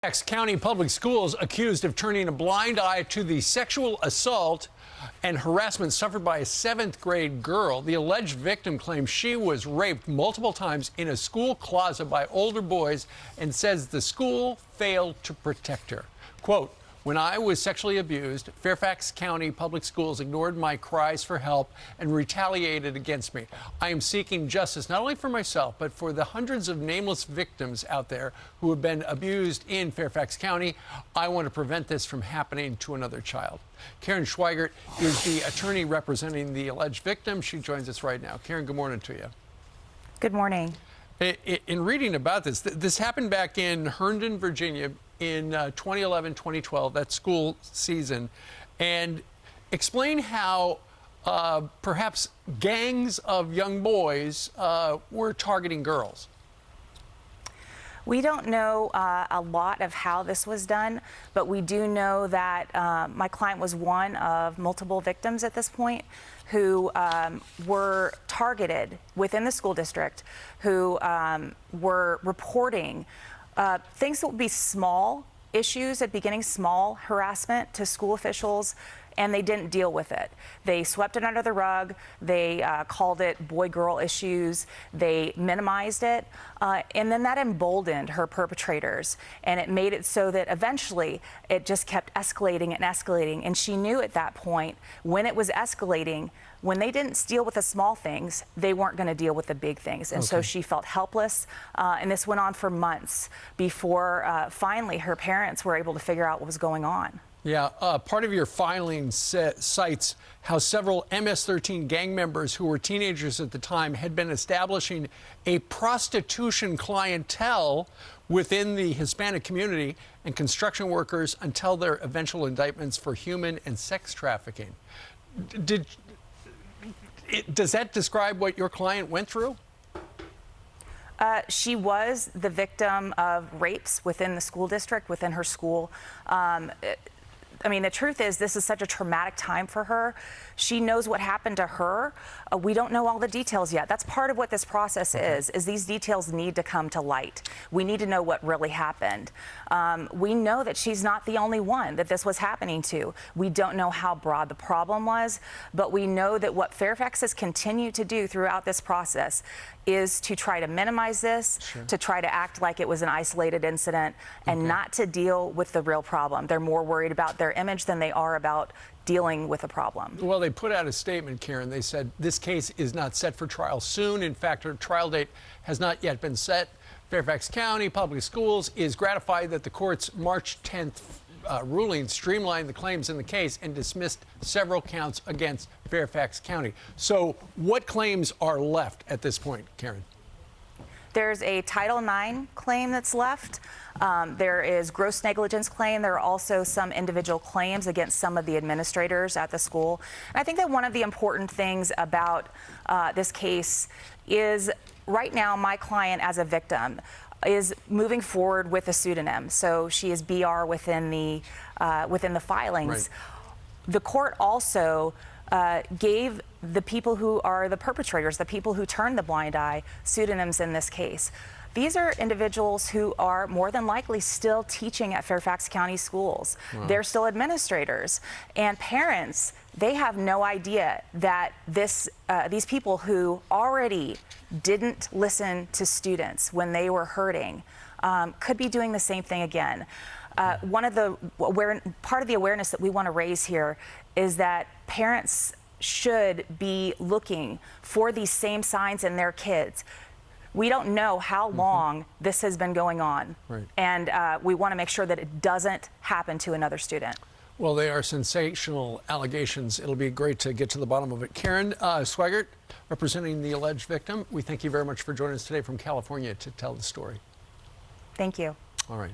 County Public Schools accused of turning a blind eye to the sexual assault and harassment suffered by a 7th grade girl. The alleged victim claims she was raped multiple times in a school closet by older boys and says the school failed to protect her. Quote, "When I was sexually abused, Fairfax County Public Schools ignored my cries for help and retaliated against me. I am seeking justice not only for myself, but for the hundreds of nameless victims out there who have been abused in Fairfax County. I want to prevent this from happening to another child." Karin Sweigart is the attorney representing the alleged victim. She joins us right now. Karin, good morning to you. Good morning. In reading about this happened back in Herndon, Virginia, in 2011-2012, that school season, and explain how perhaps gangs of young boys were targeting girls. We don't know a lot of how this was done, but we do know that my client was one of multiple victims at this point who were targeted within the school district, who were reporting things that would be small issues at beginning, small harassment to school officials, and they didn't deal with it. They swept it under the rug. They called it boy-girl issues. They minimized it, and then that emboldened her perpetrators, and it made it so that eventually it just kept escalating and escalating, and she knew at that point when it was escalating, when they didn't deal with the small things, they weren't going to deal with the big things. And so she felt helpless. And this went on for months before finally her parents were able to figure out what was going on. Yeah, part of your filing cites how several MS-13 gang members who were teenagers at the time had been establishing a prostitution clientele within the Hispanic community and construction workers until their eventual indictments for human and sex trafficking. Does that describe what your client went through? She was the victim of rapes within the school district, within her school. I mean, the truth is, this is such a traumatic time for her. She knows what happened to her. We don't know all the details yet. That's part of what this process is these details need to come to light. We need to know what really happened. We know that she's not the only one that this was happening to. We don't know how broad the problem was, but we know that what Fairfax has continued to do throughout this process is to try to minimize this, to try to act like it was an isolated incident, and not to deal with the real problem. They're more worried about their image than they are about dealing with a problem. Well, they put out a statement, Karin. They said this case is not set for trial soon. In fact, her trial date has not yet been set. Fairfax County Public Schools is gratified that the court's March 10th ruling streamlined the claims in the case and dismissed several counts against Fairfax County. So what claims are left at this point, Karin? There's a Title IX claim that's left. There is gross negligence claim. There are also some individual claims against some of the administrators at the school. And I think that one of the important things about this case is right now my client as a victim is moving forward with a pseudonym. So she is BR within the filings. Right. The court also gave the people who are the perpetrators, the people who turned the blind eye, pseudonyms in this case. These are individuals who are more than likely still teaching at Fairfax County schools. Wow. They're still administrators. And parents, they have no idea that these people who already didn't listen to students when they were hurting could be doing the same thing again. Part of the awareness that we want to raise here is that parents should be looking for these same signs in their kids. We don't know how long this has been going on, and we want to make sure that it doesn't happen to another student. Well, they are sensational allegations. It'll be great to get to the bottom of it. Karin Sweigart, representing the alleged victim, we thank you very much for joining us today from California to tell the story. Thank you. All right.